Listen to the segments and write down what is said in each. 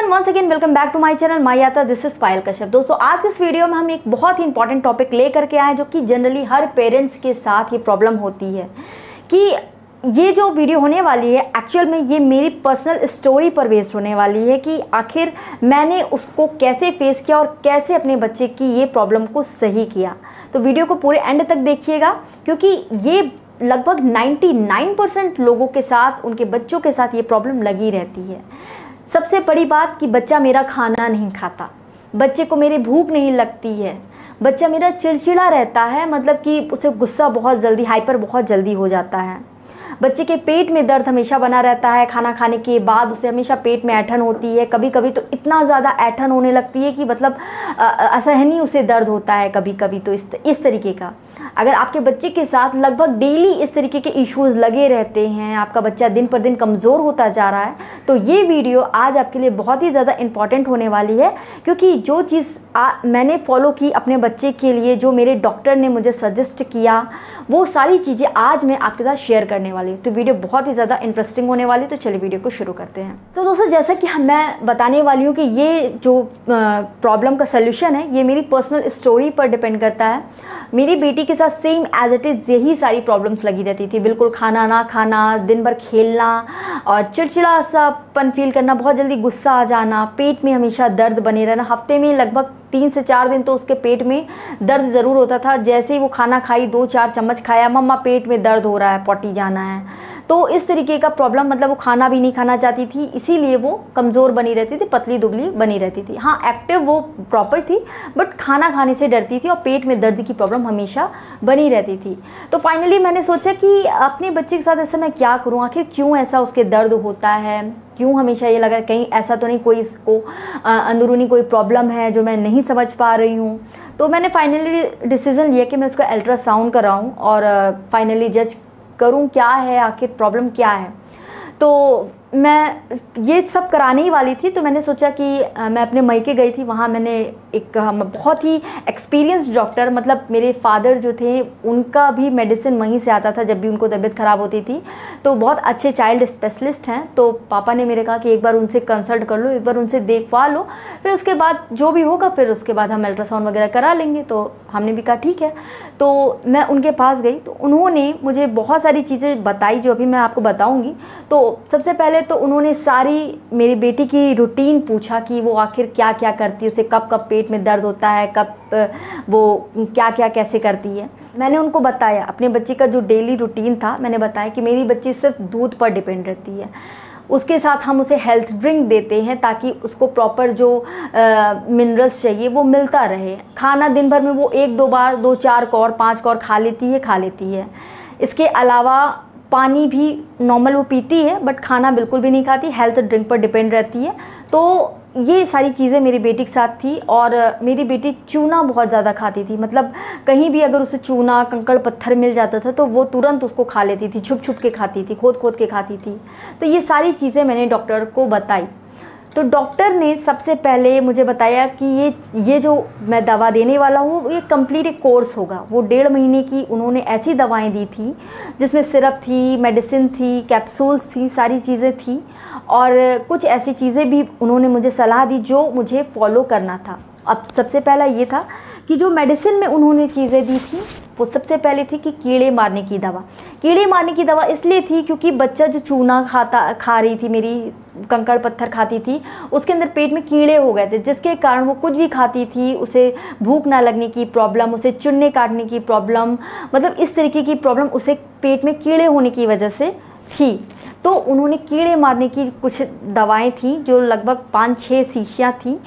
Everyone, once again welcome back to my channel my Yatra. This is Payal Kashyap. दोस्तों, आज के इस वीडियो में हम एक बहुत ही इंपॉर्टेंट टॉपिक लेकर के आए हैं जो कि जनरली हर पेरेंट्स के साथ ये प्रॉब्लम होती है कि ये जो वीडियो होने वाली है एक्चुअल में ये मेरी पर्सनल स्टोरी पर बेस्ड होने वाली है कि आखिर मैंने उसको कैसे फेस किया और कैसे अपने बच्चे की ये प्रॉब्लम को सही किया। तो वीडियो को पूरे एंड तक देखिएगा क्योंकि ये लगभग 99% लोगों के साथ, उनके बच्चों के साथ ये प्रॉब्लम लगी रहती है। सबसे बड़ी बात कि बच्चा मेरा खाना नहीं खाता, बच्चे को मेरी भूख नहीं लगती है, बच्चा मेरा चिड़चिड़ा रहता है, मतलब कि उसे गुस्सा बहुत जल्दी, हाइपर बहुत जल्दी हो जाता है। बच्चे के पेट में दर्द हमेशा बना रहता है, खाना खाने के बाद उसे हमेशा पेट में ऐंठन होती है, कभी कभी तो इतना ज़्यादा ऐंठन होने लगती है कि मतलब असहनीय उसे दर्द होता है कभी कभी। तो इस तरीके का अगर आपके बच्चे के साथ लगभग डेली इस तरीके के इश्यूज़ लगे रहते हैं, आपका बच्चा दिन पर दिन कमज़ोर होता जा रहा है, तो ये वीडियो आज आपके लिए बहुत ही ज़्यादा इम्पॉर्टेंट होने वाली है क्योंकि जो चीज़ मैंने फॉलो की अपने बच्चे के लिए, जो मेरे डॉक्टर ने मुझे सजेस्ट किया, वो सारी चीज़ें आज मैं आपके साथ शेयर करने वाली। तो वीडियो बहुत ही ज़्यादा इंटरेस्टिंग होने वाली, तो चलिए वीडियो को शुरू करते हैं। तो दोस्तों, जैसा कि मैं बताने वाली हूँ कि ये जो प्रॉब्लम का सलूशन है ये मेरी पर्सनल स्टोरी पर डिपेंड करता है। मेरी बेटी के साथ सेम एज इट इज़ यही सारी प्रॉब्लम्स लगी रहती थी। बिल्कुल खाना ना खाना, दिन भर खेलना और चिड़चिड़ा सापन फील करना, बहुत जल्दी गुस्सा आ जाना, पेट में हमेशा दर्द बने रहना। हफ्ते में लगभग 3 से 4 दिन तो उसके पेट में दर्द ज़रूर होता था। जैसे ही वो खाना खाई, 2-4 चम्मच खाया, मम्मा पेट में दर्द हो रहा है, पॉटी जाना है। तो इस तरीके का प्रॉब्लम, मतलब वो खाना भी नहीं खाना चाहती थी, इसीलिए वो कमज़ोर बनी रहती थी, पतली दुबली बनी रहती थी। हाँ, एक्टिव वो प्रॉपर थी बट खाना खाने से डरती थी और पेट में दर्द की प्रॉब्लम हमेशा बनी रहती थी। तो फाइनली मैंने सोचा कि अपने बच्चे के साथ ऐसा मैं क्या करूँ, आखिर क्यों ऐसा उसके दर्द होता है, क्यों हमेशा ये लगा कहीं ऐसा तो नहीं कोई इसको अंदरूनी कोई प्रॉब्लम है जो मैं नहीं समझ पा रही हूँ। तो मैंने फाइनली डिसीज़न लिया कि मैं उसका अल्ट्रासाउंड कराऊँ और फाइनली जज करूं क्या है, आखिर प्रॉब्लम क्या है। तो मैं ये सब कराने ही वाली थी, तो मैंने सोचा कि मैं अपने मायके गई थी। वहाँ मैंने एक बहुत ही एक्सपीरियंस डॉक्टर, मतलब मेरे फादर जो थे उनका भी मेडिसिन वहीं से आता था जब भी उनको तबीयत ख़राब होती थी, तो बहुत अच्छे चाइल्ड स्पेशलिस्ट हैं। तो पापा ने मेरे कहा कि एक बार उनसे कंसल्ट कर लो, एक बार उनसे देखवा लो, फिर उसके बाद जो भी होगा फिर उसके बाद हम अल्ट्रासाउंड वगैरह करा लेंगे। तो हमने भी कहा ठीक है। तो मैं उनके पास गई, तो उन्होंने मुझे बहुत सारी चीज़ें बताई जो अभी मैं आपको बताऊँगी। तो सबसे पहले तो उन्होंने सारी मेरी बेटी की रूटीन पूछा कि वो आखिर क्या क्या करती है, उसे कब कब पेट में दर्द होता है, कब वो क्या क्या कैसे करती है। मैंने उनको बताया अपने बच्चे का जो डेली रूटीन था, मैंने बताया कि मेरी बच्ची सिर्फ दूध पर डिपेंड रहती है, उसके साथ हम उसे हेल्थ ड्रिंक देते हैं ताकि उसको प्रॉपर जो मिनरल्स चाहिए वो मिलता रहे। खाना दिन भर में वो 1-2 बार 2-4 कौर 5 कौर खा लेती है। इसके अलावा पानी भी नॉर्मल वो पीती है बट खाना बिल्कुल भी नहीं खाती, हेल्थ ड्रिंक पर डिपेंड रहती है। तो ये सारी चीज़ें मेरी बेटी के साथ थी। और मेरी बेटी चूना बहुत ज़्यादा खाती थी, मतलब कहीं भी अगर उसे चूना कंकड़ पत्थर मिल जाता था तो वो तुरंत उसको खा लेती थी, छुप छुप के खाती थी, खोद खोद के खाती थी। तो ये सारी चीज़ें मैंने डॉक्टर को बताई। तो डॉक्टर ने सबसे पहले मुझे बताया कि ये जो मैं दवा देने वाला हूँ ये कंप्लीट एक कोर्स होगा। वो 1.5 महीने की उन्होंने ऐसी दवाएं दी थी जिसमें सिरप थी, मेडिसिन थी, कैप्सूल्स थी, सारी चीज़ें थी। और कुछ ऐसी चीज़ें भी उन्होंने मुझे सलाह दी जो मुझे फॉलो करना था। अब सबसे पहला ये था कि जो मेडिसिन में उन्होंने चीज़ें दी थी वो सबसे पहले थी कि कीड़े मारने की दवा। कीड़े मारने की दवा इसलिए थी क्योंकि बच्चा जो चूना खा रही थी, मेरी कंकड़ पत्थर खाती थी, उसके अंदर पेट में कीड़े हो गए थे जिसके कारण वो कुछ भी खाती थी, उसे भूख ना लगने की प्रॉब्लम, उसे चुन्ने काटने की प्रॉब्लम, मतलब इस तरीके की प्रॉब्लम उसे पेट में कीड़े होने की वजह से थी। तो उन्होंने कीड़े मारने की कुछ दवाएँ थी जो लगभग 5-6 शीशियाँ थी,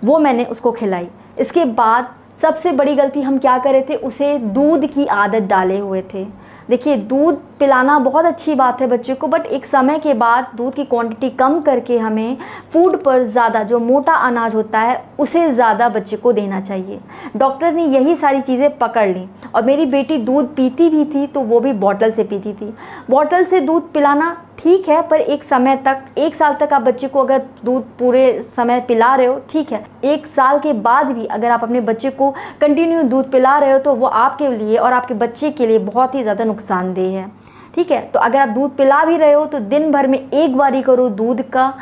वो मैंने उसको खिलाई। इसके बाद सबसे बड़ी गलती हम क्या कर रहे थे, उसे दूध की आदत डाले हुए थे। देखिए, दूध पिलाना बहुत अच्छी बात है बच्चे को, बट एक समय के बाद दूध की क्वांटिटी कम करके हमें फूड पर ज़्यादा, जो मोटा अनाज होता है उसे ज़्यादा बच्चे को देना चाहिए। डॉक्टर ने यही सारी चीज़ें पकड़ ली। और मेरी बेटी दूध पीती भी थी तो वो भी बॉटल से पीती थी। बॉटल से दूध पिलाना ठीक है, पर एक समय तक, 1 साल तक आप बच्चे को अगर दूध पूरे समय पिला रहे हो ठीक है। 1 साल के बाद भी अगर आप अपने बच्चे को कंटिन्यू दूध पिला रहे हो तो वो आपके लिए और आपके बच्चे के लिए बहुत ही ज़्यादा नुकसानदेह है। ठीक है, तो अगर आप दूध पिला भी रहे हो तो दिन भर में 1 बार ही करो दूध का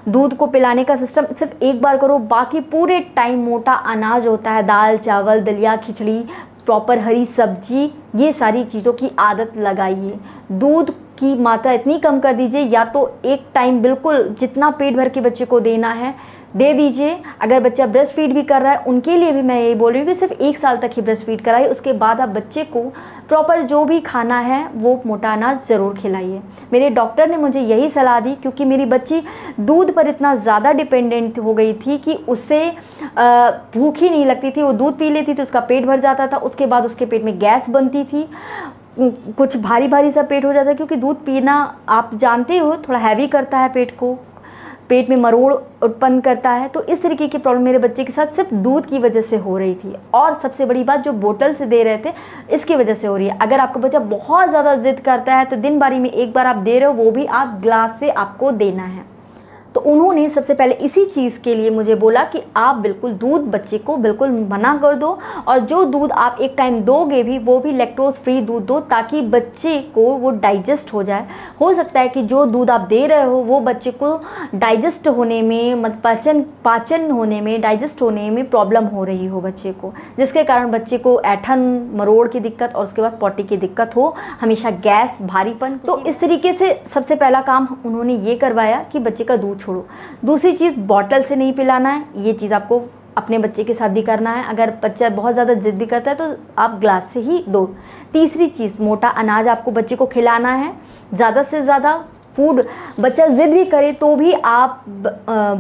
दूध को पिलाने का सिस्टम सिर्फ एक बार करो, बाकी पूरे टाइम मोटा अनाज होता है, दाल चावल दलिया खिचड़ी, प्रॉपर हरी सब्जी, ये सारी चीज़ों की आदत लगाइए। दूध की मात्रा इतनी कम कर दीजिए, या तो एक टाइम बिल्कुल जितना पेट भर के बच्चे को देना है दे दीजिए। अगर बच्चा ब्रेस्ट फीड भी कर रहा है उनके लिए भी मैं यही बोल रही हूँ कि सिर्फ 1 साल तक ही ब्रेस्ट फीड कराइए, उसके बाद आप बच्चे को प्रॉपर जो भी खाना है वो मोटा अनाज ज़रूर खिलाइए। मेरे डॉक्टर ने मुझे यही सलाह दी, क्योंकि मेरी बच्ची दूध पर इतना ज़्यादा डिपेंडेंट हो गई थी कि उससे भूख ही नहीं लगती थी। वो दूध पी लेती थी, उसका पेट भर जाता था, उसके बाद उसके पेट में गैस बनती थी, कुछ भारी भारी सा पेट हो जाता है, क्योंकि दूध पीना आप जानते हो थोड़ा हैवी करता है पेट को, पेट में मरोड़ उत्पन्न करता है। तो इस तरीके की प्रॉब्लम मेरे बच्चे के साथ सिर्फ दूध की वजह से हो रही थी, और सबसे बड़ी बात जो बोतल से दे रहे थे इसकी वजह से हो रही है। अगर आपका बच्चा बहुत ज़्यादा जिद करता है तो दिन बारी में एक बार आप दे रहे हो, वो भी आप ग्लास से आपको देना है। तो उन्होंने सबसे पहले इसी चीज़ के लिए मुझे बोला कि आप बिल्कुल दूध बच्चे को बिल्कुल मना कर दो, और जो दूध आप एक टाइम दोगे भी वो भी लैक्टोज फ्री दूध दो, ताकि बच्चे को वो डाइजेस्ट हो जाए। हो सकता है कि जो दूध आप दे रहे हो वो बच्चे को डाइजेस्ट होने में, मतलब पाचन होने में, डाइजेस्ट होने में प्रॉब्लम हो रही हो बच्चे को, जिसके कारण बच्चे को ऐठन मरोड़ की दिक्कत और उसके बाद पॉटी की दिक्कत हो, हमेशा गैस भारीपन। तो इस तरीके से सबसे पहला काम उन्होंने ये करवाया कि बच्चे का दूध छोड़ो। दूसरी चीज़, बॉटल से नहीं पिलाना है, ये चीज़ आपको अपने बच्चे के साथ भी करना है। अगर बच्चा बहुत ज़्यादा जिद भी करता है तो आप ग्लास से ही दो। तीसरी चीज़, मोटा अनाज आपको बच्चे को खिलाना है, ज़्यादा से ज़्यादा फूड। बच्चा जिद भी करे तो भी आप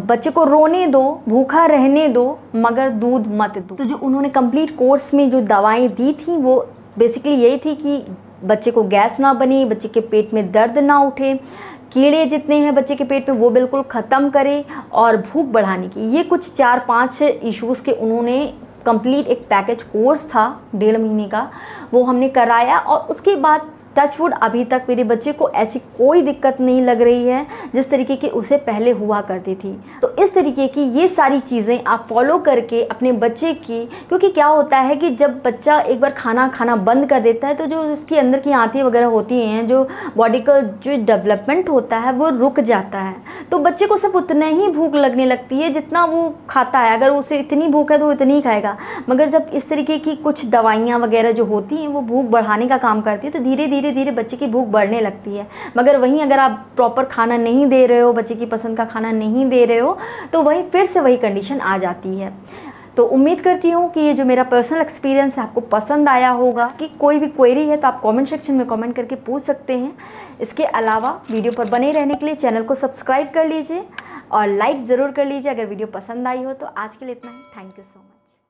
बच्चे को रोने दो, भूखा रहने दो, मगर दूध मत दो। तो जो उन्होंने कंप्लीट कोर्स में जो दवाएं दी थी वो बेसिकली यही थी कि बच्चे को गैस ना बने, बच्चे के पेट में दर्द ना उठे, कीड़े जितने हैं बच्चे के पेट में वो बिल्कुल ख़त्म करे, और भूख बढ़ाने की। ये कुछ 4-5 इश्यूज़ के उन्होंने कंप्लीट एक पैकेज कोर्स था 1.5 महीने का, वो हमने कराया। और उसके बाद टचवुड अभी तक मेरे बच्चे को ऐसी कोई दिक्कत नहीं लग रही है जिस तरीके की उसे पहले हुआ करती थी। तो इस तरीके की ये सारी चीज़ें आप फॉलो करके अपने बच्चे की, क्योंकि क्या होता है कि जब बच्चा एक बार खाना बंद कर देता है तो जो उसके अंदर की आंतें वगैरह होती हैं, जो बॉडी का जो डेवलपमेंट होता है वो रुक जाता है। तो बच्चे को सिर्फ उतना ही भूख लगने लगती है जितना वो खाता है। अगर उसे इतनी भूख है तो वो इतनी ही खाएगा, मगर जब इस तरीके की कुछ दवाइयाँ वगैरह जो होती हैं वो भूख बढ़ाने का काम करती है, तो धीरे धीरे धीरे बच्चे की भूख बढ़ने लगती है। मगर वहीं अगर आप प्रॉपर खाना नहीं दे रहे हो, बच्चे की पसंद का खाना नहीं दे रहे हो, तो वहीं फिर से वही कंडीशन आ जाती है। तो उम्मीद करती हूँ कि ये जो मेरा पर्सनल एक्सपीरियंस है आपको पसंद आया होगा। कि कोई भी क्वेरी है तो आप कमेंट सेक्शन में कमेंट करके पूछ सकते हैं। इसके अलावा वीडियो पर बने रहने के लिए चैनल को सब्सक्राइब कर लीजिए और लाइक ज़रूर कर लीजिए अगर वीडियो पसंद आई हो। तो आज के लिए इतना ही। Thank you so much.